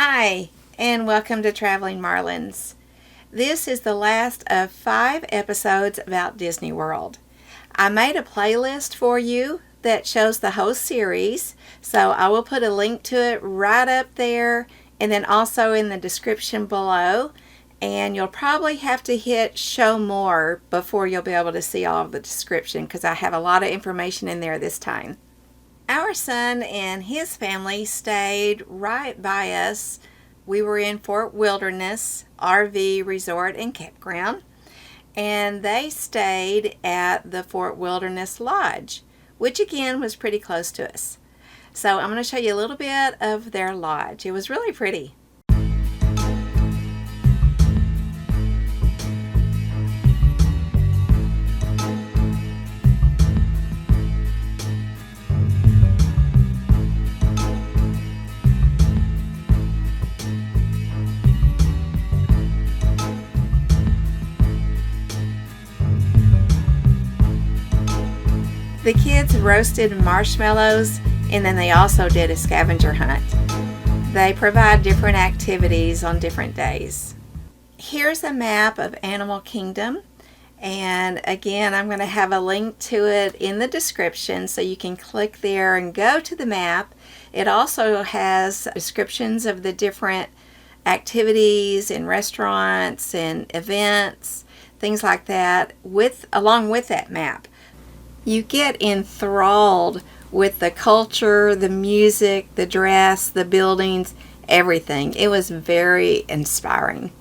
Hi, and welcome to Traveling Marlins. This is the last of 5 episodes about Disney World. I made a playlist for you that shows the whole series, so I will put a link to it right up there and then also in the description below. And you'll probably have to hit show more before you'll be able to see all of the description because I have a lot of information in there this time. Our son and his family stayed right by us. We were in Wilderness RV Resort and Campground, and they stayed at the Wilderness Lodge, which again was pretty close to us. So I'm going to show you a little bit of their lodge. It was really pretty. The kids roasted marshmallows, and then they also did a scavenger hunt. They provide different activities on different days. Here's a map of Animal Kingdom, and again I'm going to have a link to it in the description so you can click there and go to the map. It also has descriptions of the different activities and restaurants and events, things like that, along with that map. You get enthralled with the culture, the music, the dress, the buildings, everything. It was very inspiring.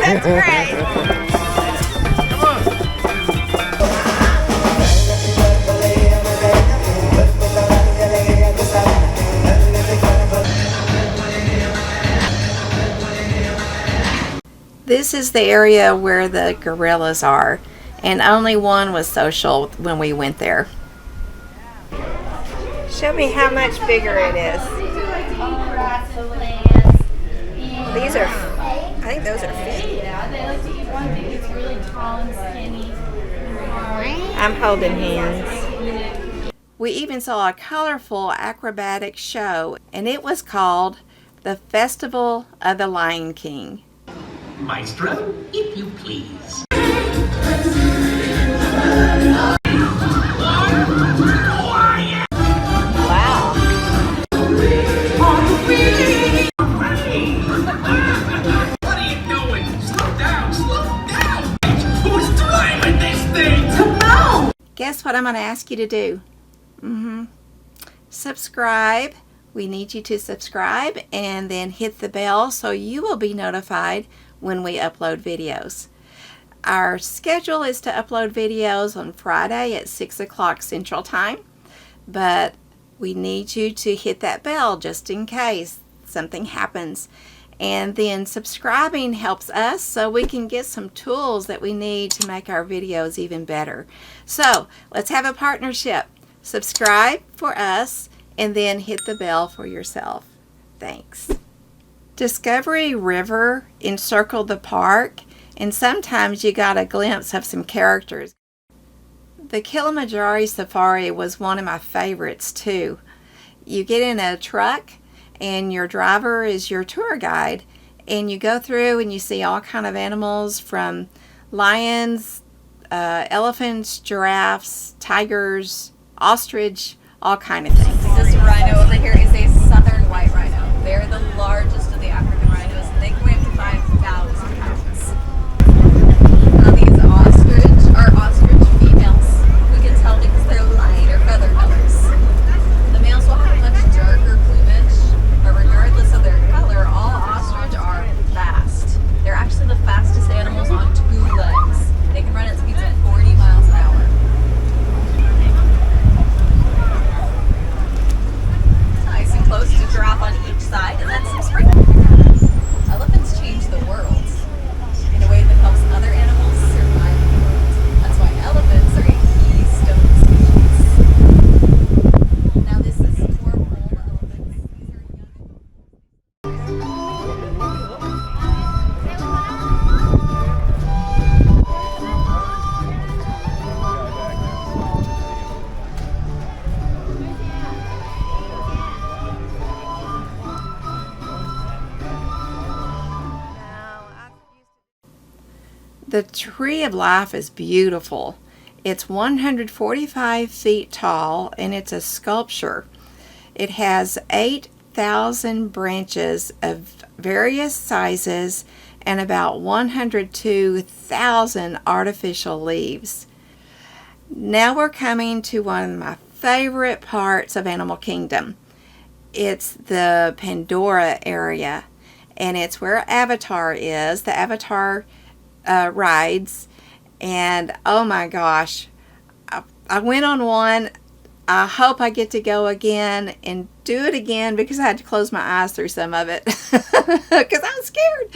That's great. This is the area where the gorillas are, and only one was social when we went there. Show me how much bigger it is. These are, I think those are feet. Yeah, they like to eat one thing. It's really tall and skinny. I'm holding hands. We even saw a colorful acrobatic show, and it was called the Festival of the Lion King. Maestro, if you please. Wow. What are you doing? Slow down, slow down! Who's driving this thing? Come on! Guess what I'm going to ask you to do? Subscribe. We need you to subscribe and then hit the bell so you will be notified when we upload videos. Our schedule is to upload videos on Friday at 6 o'clock Central Time, but we need you to hit that bell just in case something happens. And then subscribing helps us so we can get some tools that we need to make our videos even better. So let's have a partnership. Subscribe for us and then hit the bell for yourself. Thanks. Discovery River encircled the park, and sometimes you got a glimpse of some characters. The Kalanjara Safari was one of my favorites too. You get in a truck and your driver is your tour guide, and you go through and you see all kind of animals from lions, elephants, giraffes, tigers, ostrich, all kind of things. This rhino over here is a southern white rhino. They're the largest of the African rhinos, and they can weigh up to 5,000 pounds. Now these ostrich are ostrich females. We can tell because they're lighter feather colors. The males will have much darker plumage, but regardless of their color, all ostrich are fast. They're actually the fastest animals on 2 legs. They can run at speeds of 40 miles an hour. Nice and close to giraffe on each side, and then some sprinkles. The Tree of Life is beautiful. It's 145 feet tall and it's a sculpture. It has 8,000 branches of various sizes and about 102,000 artificial leaves. Now we're coming to one of my favorite parts of Animal Kingdom. It's the Pandora area, and it's where Avatar is, the Avatar rides. And oh my gosh, I went on one. I hope I get to go again and do it again, because I had to close my eyes through some of it because I was scared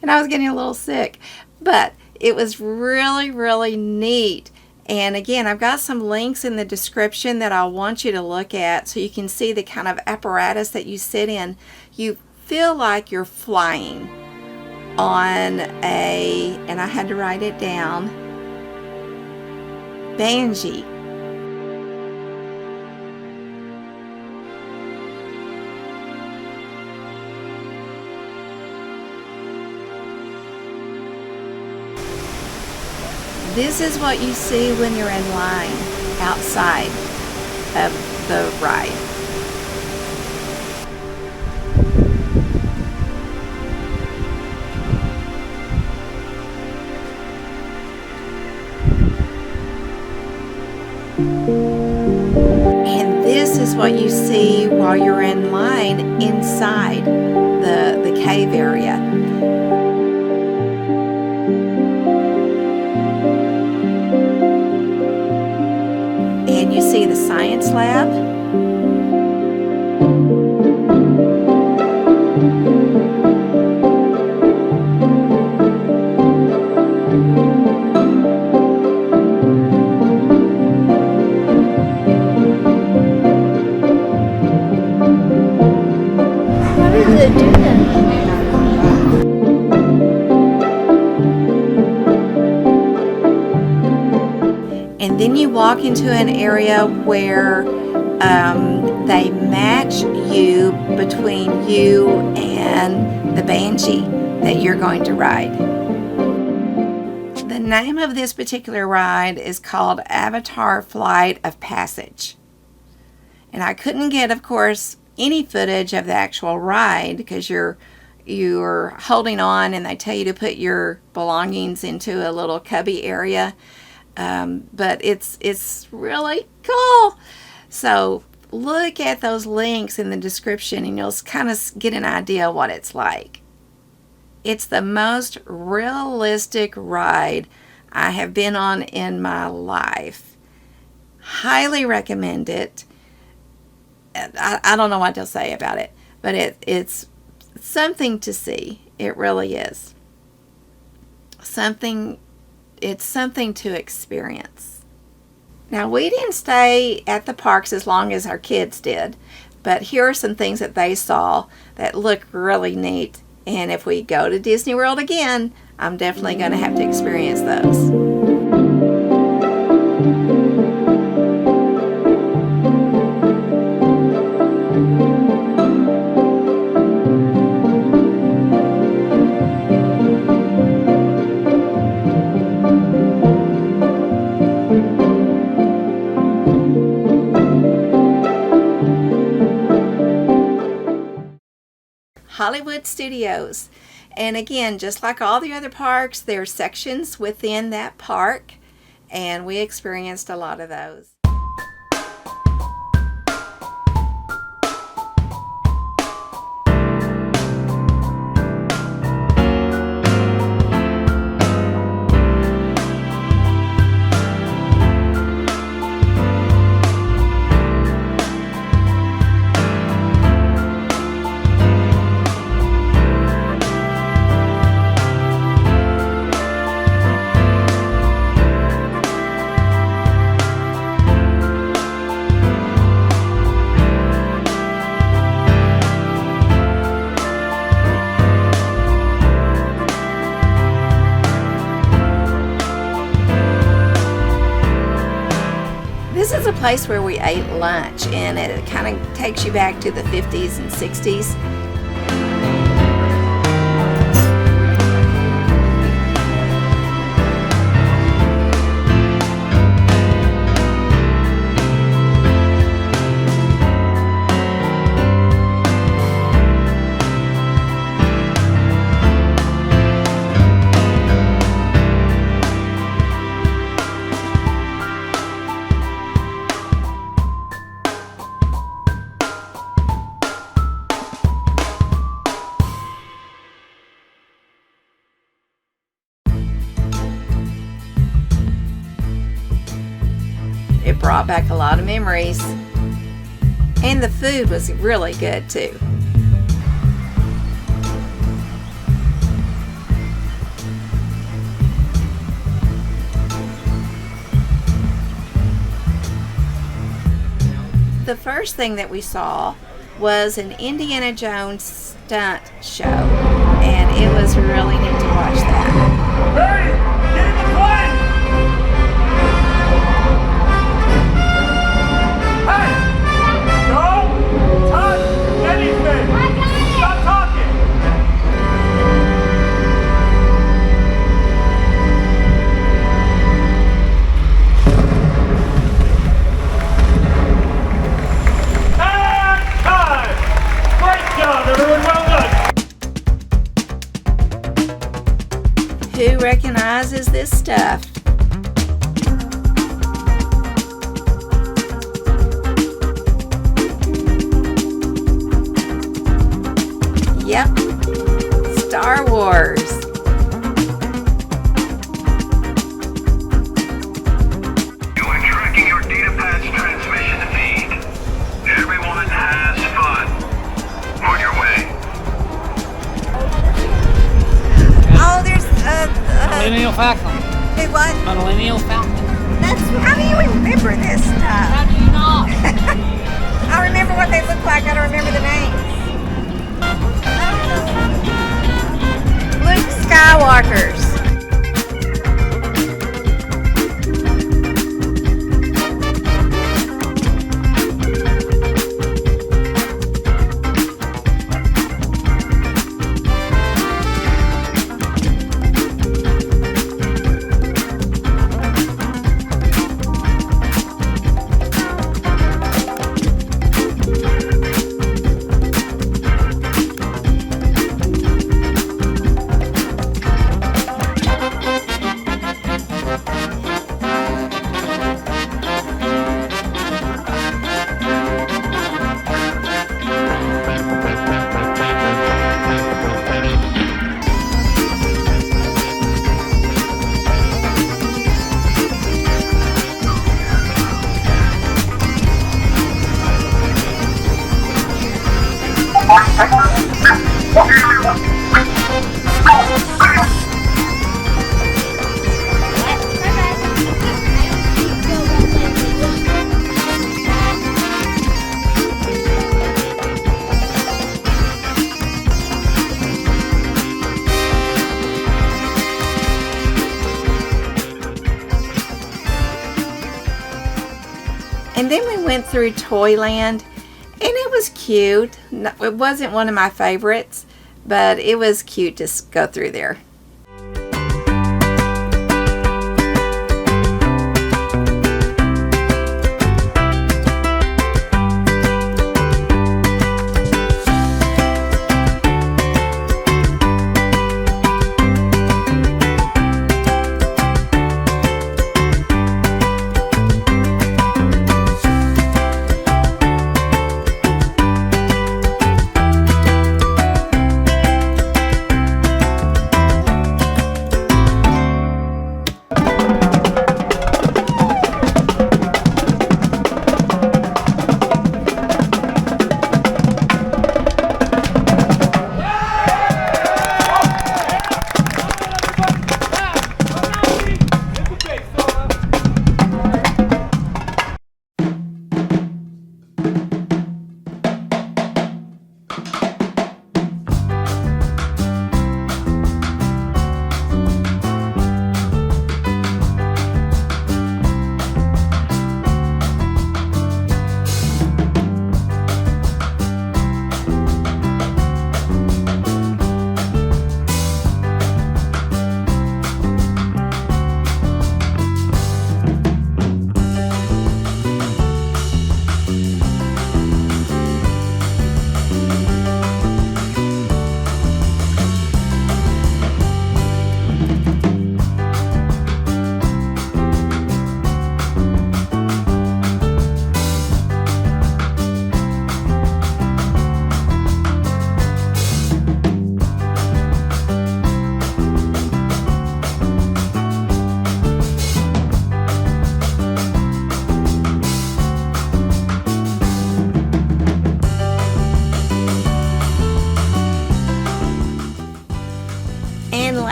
and I was getting a little sick. But it was really, really neat. And again, I've got some links in the description that I want you to look at so you can see the kind of apparatus that you sit in. You feel like you're flying on and I had to write it down, Banshee. This is what you see when you're in line outside of the ride. And this is what you see while you're in line inside the cave area. And you see the science lab. How does it do that? And then you walk into an area where they match you between you and the Banshee that you're going to ride. The name of this particular ride is called Avatar Flight of Passage. And I couldn't get, of course, any footage of the actual ride because you're holding on and they tell you to put your belongings into a little cubby area. But it's really cool. So look at those links in the description and you'll kind of get an idea of what it's like. It's the most realistic ride I have been on in my life. Highly recommend it. I don't know what to say about it, but it's something to see. It really is. It's something to experience. Now, we didn't stay at the parks as long as our kids did, but here are some things that they saw that look really neat. And if we go to Disney World again, I'm definitely going to have to experience those. Hollywood Studios. And again, just like all the other parks, there are sections within that park, and we experienced a lot of those. This is a place where we ate lunch, and it kind of takes you back to the 50s and 60s. brought back a lot of memories. And the food was really good too. The first thing that we saw was an Indiana Jones stunt show, and it was really neat to watch that. Hey, get in the plane! Hey, don't touch anything! Stop talking! And time! Great job, everyone, well done! Who recognizes this stuff? Yep, Star Wars. You are tracking your data pad's transmission feed. Everyone has fun. On your way. Oh, there's Millennial Falcon. hey, what? A Millennial Falcon. That's, how do you remember this stuff? How do you not? I remember what they look like. I don't remember the names. Luke Skywalkers. And then we went through Toyland, and it was cute. It wasn't one of my favorites, but it was cute to go through there.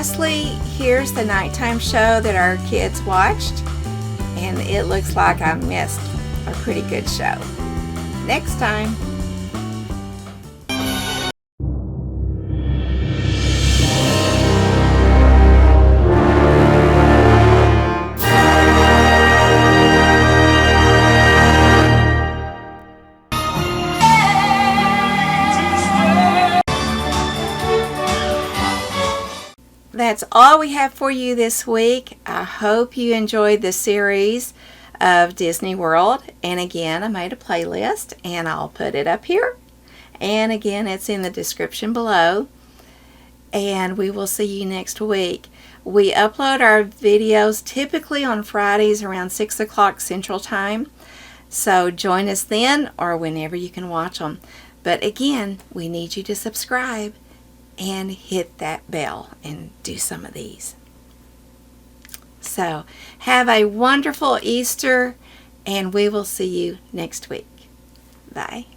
lastly, here's the nighttime show that our kids watched, and it looks like I missed a pretty good show. Next time. That's all we have for you this week. I hope you enjoyed the series of Disney World. And again, I made a playlist and I'll put it up here. And again, it's in the description below. And we will see you next week. We upload our videos typically on Fridays around 6 o'clock Central Time. So join us then or whenever you can watch them. But again, we need you to subscribe and hit that bell and do some of these. So have a wonderful Easter, and we will see you next week. Bye.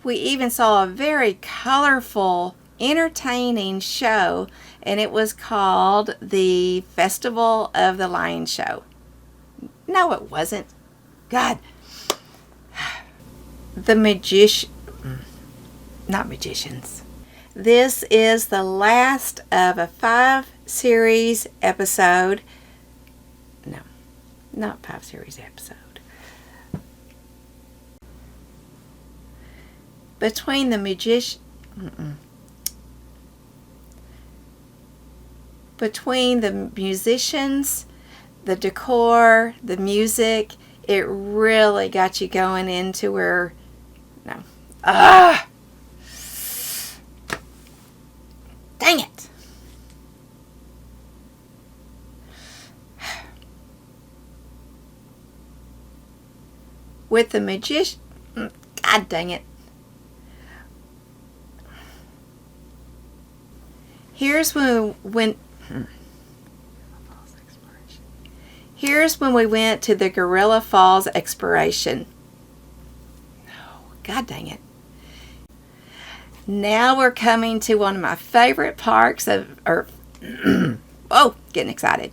We even saw a very colorful, entertaining show, and it was called the Festival of the Lion Show. No, it wasn't. God. Not magicians. This is the last of a 5-series episode. No, not 5-series episode. Between the musicians, the decor, the music, it really got you going into where, no. Dang it. With the magician, God dang it. Here's when we went to the Gorilla Falls exploration. No, God dang it. Now we're coming to one of my favorite parks oh, getting excited.